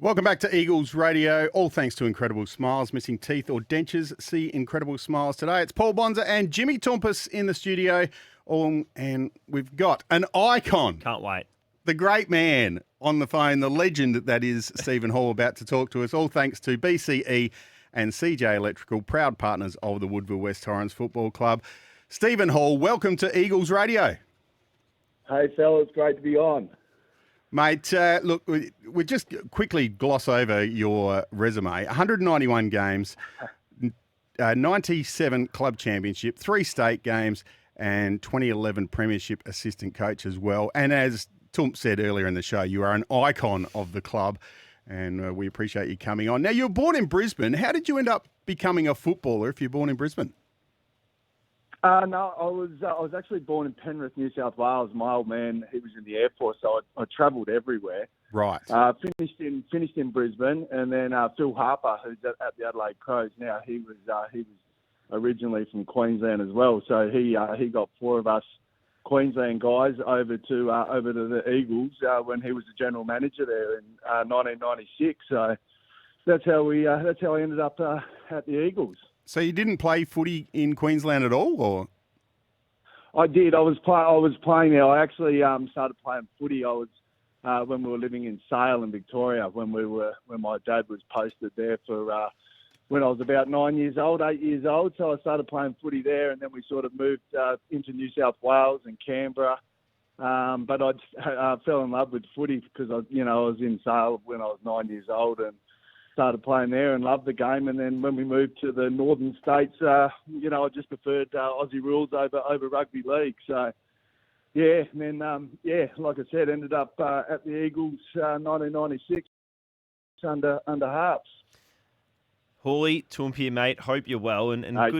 Welcome back to Eagles Radio. All thanks to Incredible Smiles. Missing teeth or dentures? See Incredible Smiles today. It's Paul Bonza and Jimmy Tompus in the studio. And we've got an icon. Can't wait. The great man on the phone, the legend that is Stephen Hall, about to talk to us. All thanks to BCE and CJ Electrical, proud partners of the Woodville West Torrens Football Club. Stephen Hall, welcome to Eagles Radio. Hey, fellas, great to be on. Mate, look, we just quickly gloss over your resume. 191 games, 97 club championship, 3 state games, and 2011 premiership assistant coach as well. And as Tump said earlier in the show, you are an icon of the club, and we appreciate you coming on. Now, you were born in Brisbane. How did you end up becoming a footballer if you're born in Brisbane? No, I was actually born in Penrith, New South Wales. My old man, he was in the Air Force, so I travelled everywhere. Right. Finished in Brisbane, and then Phil Harper, who's at the Adelaide Crows now, he was originally from Queensland as well. So he got 4 of us Queensland guys over to the Eagles when he was the general manager there in 1996. So that's how I ended up at the Eagles. So you didn't play footy in Queensland at all, or? I did. I was playing there. I actually started playing footy. I was when we were living in Sale in Victoria. When my dad was posted there for when I was about 8 years old. So I started playing footy there, and then we sort of moved into New South Wales and Canberra. But I fell in love with footy because I was in Sale when I was 9 years old and started playing there and loved the game. And then when we moved to the northern states, I just preferred Aussie rules over rugby league. So, yeah, and then, like I said, ended up at the Eagles 1996 under Harps. Hawley, Tump here, mate. Hope you're well and Hey,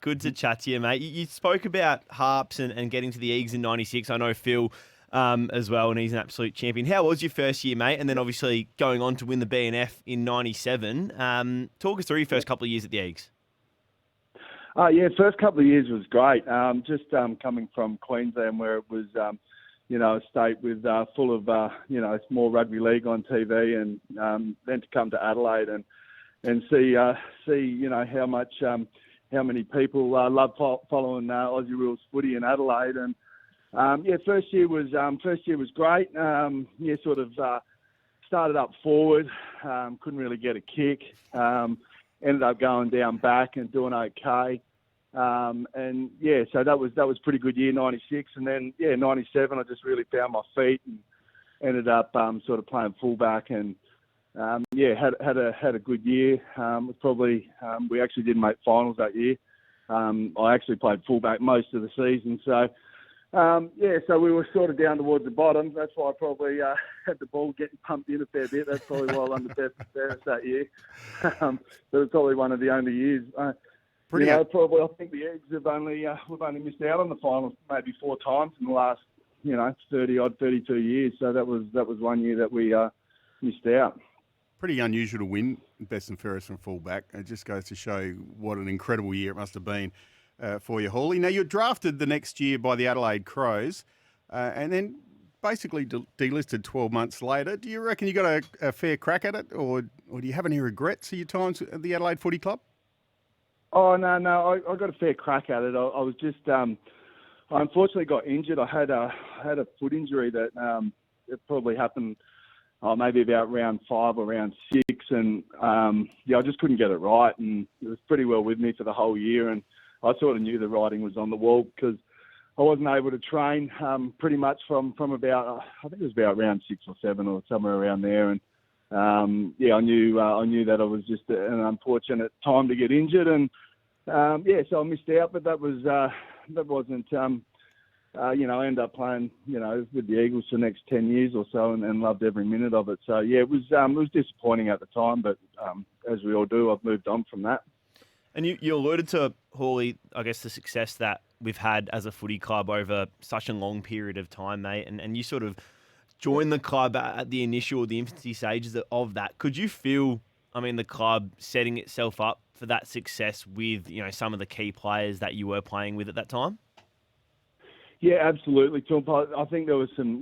good to chat to you, mate. You spoke about Harps and getting to the Eagles in 96. I know Phil as well, and he's an absolute champion. How was your first year, mate? And then obviously going on to win the BNF in 97. Talk us through your first couple of years at the Eagles. First couple of years was great. Just coming from Queensland where it was, a state with full of, more rugby league on TV, and then to come to Adelaide and see how many people love following Aussie rules footy in Adelaide. And first year was great. Started up forward, couldn't really get a kick. Ended up going down back and doing okay. So that was pretty good year, 96. And then 97, I just really found my feet and ended up sort of playing fullback and had a good year. It was probably we actually didn't make finals that year. I actually played fullback most of the season, so. So we were sort of down towards the bottom. That's why I probably had the ball getting pumped in a fair bit. That's probably why I won the best that year. It was probably one of the only years. Probably I think the Eagles we've only missed out on the finals maybe 4 times in the last 32 years. So that was one year that we missed out. Pretty unusual to win best and fairest from fullback. It just goes to show what an incredible year it must have been for you, Hawley. Now, you're drafted the next year by the Adelaide Crows and then basically delisted 12 months later. Do you reckon you got a fair crack at it, or do you have any regrets of your times at the Adelaide Footy Club? Oh, no, I got a fair crack at it. I was just, I unfortunately got injured. I had a foot injury that it probably happened maybe about round 5 or round 6, and I just couldn't get it right, and it was pretty well with me for the whole year, and I sort of knew the writing was on the wall because I wasn't able to train pretty much from about I think it was about round 6 or 7 or somewhere around there, and I knew that it was just an unfortunate time to get injured, and so I missed out, but that wasn't. I ended up playing, with the Eagles for the next 10 years or so, and loved every minute of it. So it was disappointing at the time, but as we all do, I've moved on from that. And you alluded to, Hawley, I guess the success that we've had as a footy club over such a long period of time, mate, and you sort of joined the club at the infancy stages of that. Could you feel, the club setting itself up for that success with, some of the key players that you were playing with at that time? Yeah, absolutely, Tump. I think there was some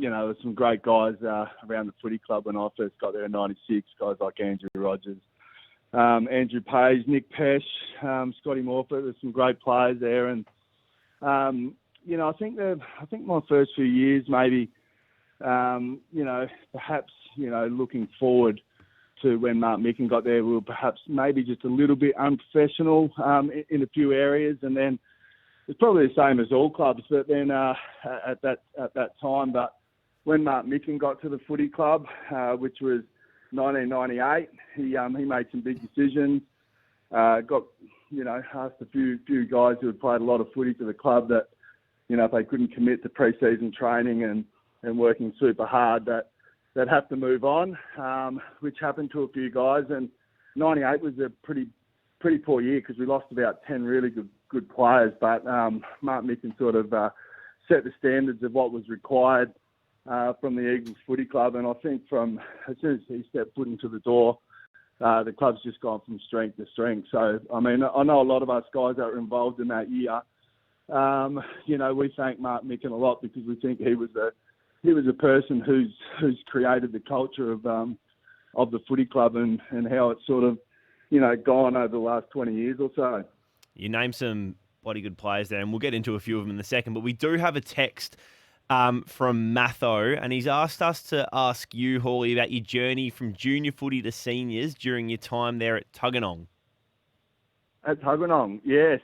great guys around the footy club when I first got there in '96. Guys like Andrew Rogers, Andrew Page, Nick Pesh, Scotty Morford. There's some great players there, and I think my first few years maybe, perhaps looking forward to when Mark Micken got there, we were perhaps maybe just a little bit unprofessional in a few areas, and then. It's probably the same as all clubs, but then at that time. But when Mark Micken got to the footy club, which was 1998, he made some big decisions. Got asked a few guys who had played a lot of footy to the club that if they couldn't commit to pre-season training and working super hard, that they'd have to move on, which happened to a few guys. And 98 was a pretty poor year because we lost about 10 really good players, but Mark Micken sort of set the standards of what was required from the Eagles Footy Club, and I think from as soon as he stepped foot into the door, the club's just gone from strength to strength. So, I mean, I know a lot of us guys that were involved in that year, we thank Mark Micken a lot because we think he was a person who's created the culture of the footy club and how it's sort of gone over the last 20 years or so. You named some bloody good players there, and we'll get into a few of them in a second. But we do have a text from Matho, and he's asked us to ask you, Hawley, about your journey from junior footy to seniors during your time there at Tuggeranong. At Tuggeranong, yes.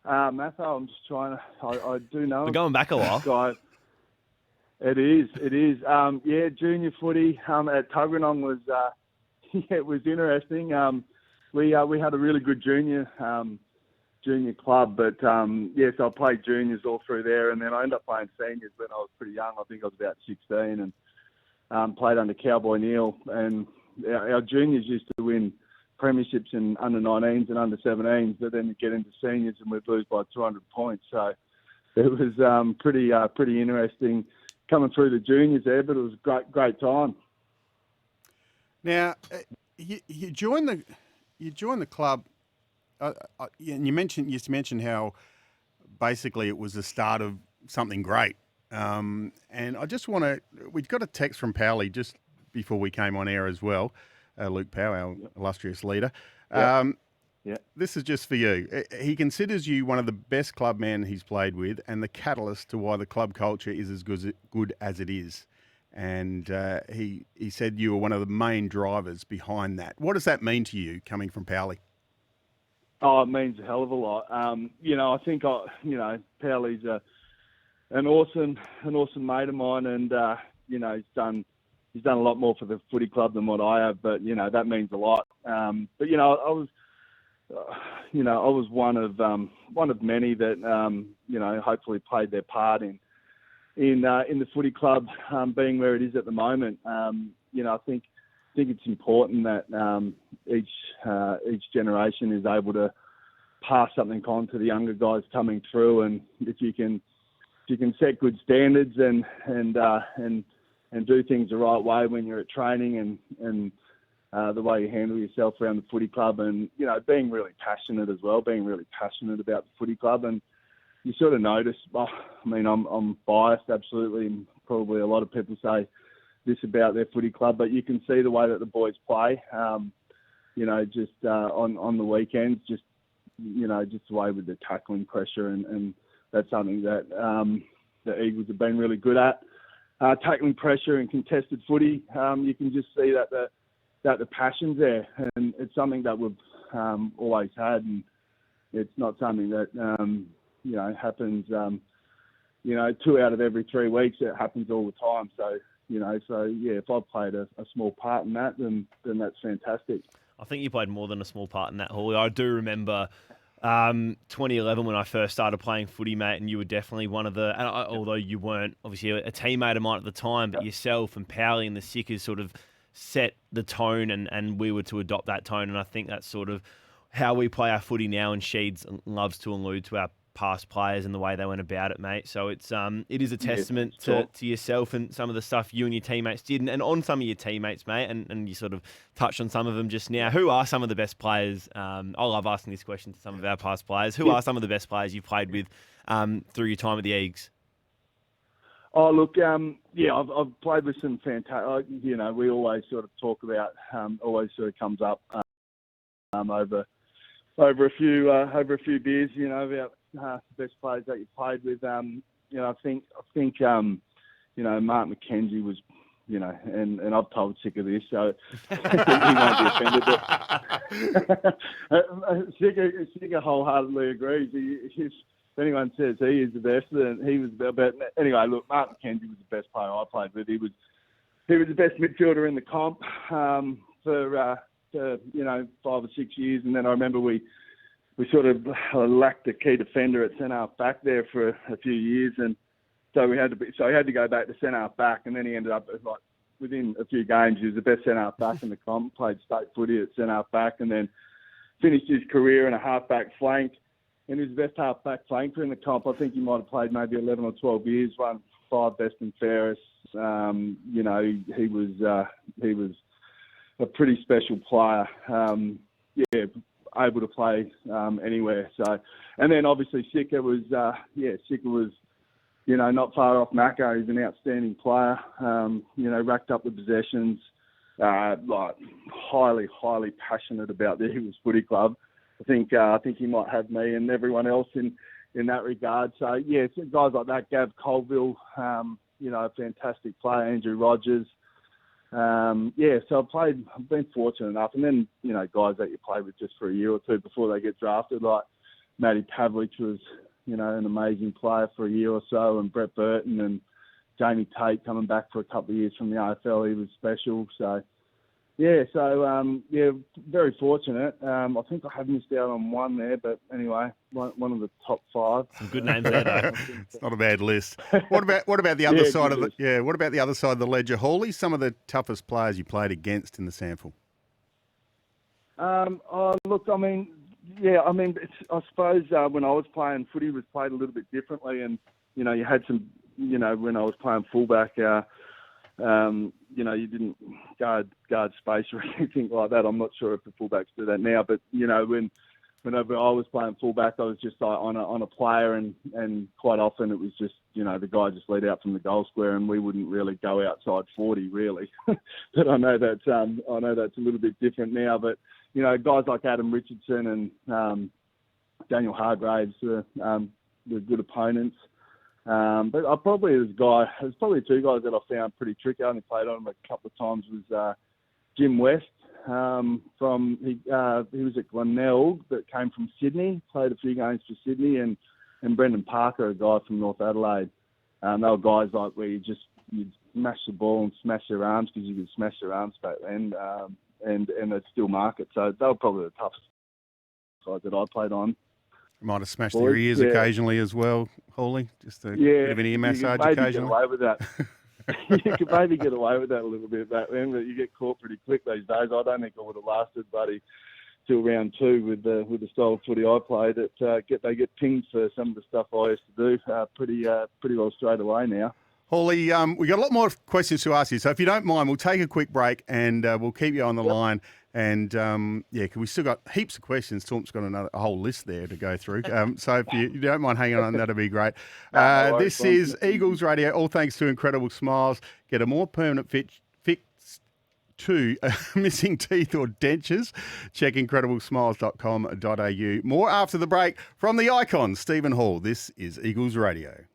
Matho, I'm just trying to... I do know We're going back a while. Guy. It is. Junior footy at Tuggeranong was... it was interesting. We had a really good junior club, but yes, I played juniors all through there, and then I ended up playing seniors when I was pretty young. I think I was about 16, and played under Cowboy Neil. And our juniors used to win premierships in under 19s and under 17s, but then you get into seniors and we'd lose by 200 points. So it was pretty interesting coming through the juniors there, but it was a great time. Now, you joined the club. And you mentioned how basically it was the start of something great. And I just we've got a text from Powley just before we came on air as well, Luke Powell, our illustrious leader. This is just for you. He considers you one of the best club men he's played with and the catalyst to why the club culture is as good as it is. And he said you were one of the main drivers behind that. What does that mean to you coming from Powley? Oh, it means a hell of a lot. I think Powley's an awesome mate of mine, and he's done a lot more for the footy club than what I have. But that means a lot. I was one of many that hopefully played their part in the footy club being where it is at the moment. I think it's important that each generation is able to pass something on to the younger guys coming through, and if you can set good standards and do things the right way when you're at training and the way you handle yourself around the footy club, and being really passionate as well, being really passionate about the footy club. And you sort of notice, I'm biased absolutely, and probably a lot of people say this about their footy club, but you can see the way that the boys play, on the weekends, just the way with the tackling pressure, and that's something that the Eagles have been really good at. Tackling pressure and contested footy, you can just see that the passion's there, and it's something that we've always had, and it's not something that happens 2 out of every 3 weeks. It happens all the time. So if I played a small part in that, then that's fantastic. I think you played more than a small part in that, Hawley. I do remember 2011 when I first started playing footy, mate, and you were definitely one of the, although you weren't obviously a teammate of mine at the time, but yourself and Powley and the Sickers sort of set the tone, and we were to adopt that tone, and I think that's sort of how we play our footy now, and Sheeds loves to allude to our past players and the way they went about it, mate. So it is a testament to yourself and some of the stuff you and your teammates did, and on some of your teammates, mate, and you sort of touched on some of them just now. Who are some of the best players? I love asking this question to some of our past players. Who are some of the best players you've played with through your time at the Eagles? Oh, look, I've played with some fantastic. You know, we always sort of talk about, always sort of comes up over a few beers. You know, about the best players that you played with. You know, I think you know, Mark McKenzie was. You know, and I've told sick of this, so he won't be offended. But Sicker wholeheartedly agrees. If anyone says he is the best, then he was the best. Anyway, look, Mark McKenzie was the best player I played with. He was the best midfielder in the comp for you know, 5 or 6 years, and then I remember we sort of lacked a key defender at centre half back there for a few years, and so he had to go back to centre half back, and then he ended up like within a few games he was the best centre half back in the comp. Played state footy at centre half back, and then finished his career in a half back flank. And he was the best half back flanker in the comp. I think he might have played maybe 11 or 12 years, won 5 best and fairest. You know, he was a pretty special player. Yeah, able to play anywhere. So, and then obviously Sicker was. You know, not far off Macca. He's an outstanding player. You know, racked up the possessions. Like highly passionate about the Eagles Footy Club. I think he might have me and everyone else in that regard. So yeah, guys like that, Gav Colville, you know, a fantastic player, Andrew Rogers. Yeah, so I've been fortunate enough. And then, you know, guys that you play with just for a year or two before they get drafted, like Matty Pavlich was, you know, an amazing player for a year or so, and Brett Burton and Jamie Tate coming back for a couple of years from the AFL, he was special. So, yeah, very fortunate. I think I have missed out on one there, but anyway, one of the top 5. Some good names there, though. It's not a bad list. What about the other side of the What about the other side of the ledger, Hawley? Some of the toughest players you played against in the sample. Look, I mean, I suppose when I was playing, footy was played a little bit differently, and you know, you had some, you know, when I was playing fullback, you know, you didn't guard space or anything like that. I'm not sure if the fullbacks do that now, but you know, whenever I was playing fullback, I was just like on a player, and quite often it was just, you know, the guy just lead out from the goal square, and we wouldn't really go outside 40 really. But I know that's a little bit different now, but. You know, guys like Adam Richardson and Daniel Hargraves were good opponents. But there's probably 2 guys that I found pretty tricky. I only played on them a couple of times. Was Jim West he was at Glenelg, but came from Sydney. Played a few games for Sydney, and Brendan Parker, a guy from North Adelaide. They were guys like where you'd smash the ball and smash their arms, because you could smash their arms back then. And they'd still mark it. So they were probably the toughest side that I played on. Might have smashed their ears occasionally as well, Hawley. Just a bit of an ear massage occasionally. Get away with that. You could maybe get away with that a little bit back then, but you get caught pretty quick these days. I don't think I would have lasted, buddy, till round 2 with the style of footy I played. They get pinged for some of the stuff I used to do pretty well straight away now. Hawley, we got a lot more questions to ask you, so if you don't mind, we'll take a quick break and we'll keep you on the line. And because we still got heaps of questions. Torp's got a whole list there to go through. So if you don't mind hanging on, that'd be great. This is Eagles Radio, all thanks to Incredible Smiles. Get a more permanent fix to missing teeth or dentures. Check incrediblesmiles.com.au. More after the break from the icon, Stephen Hall. This is Eagles Radio.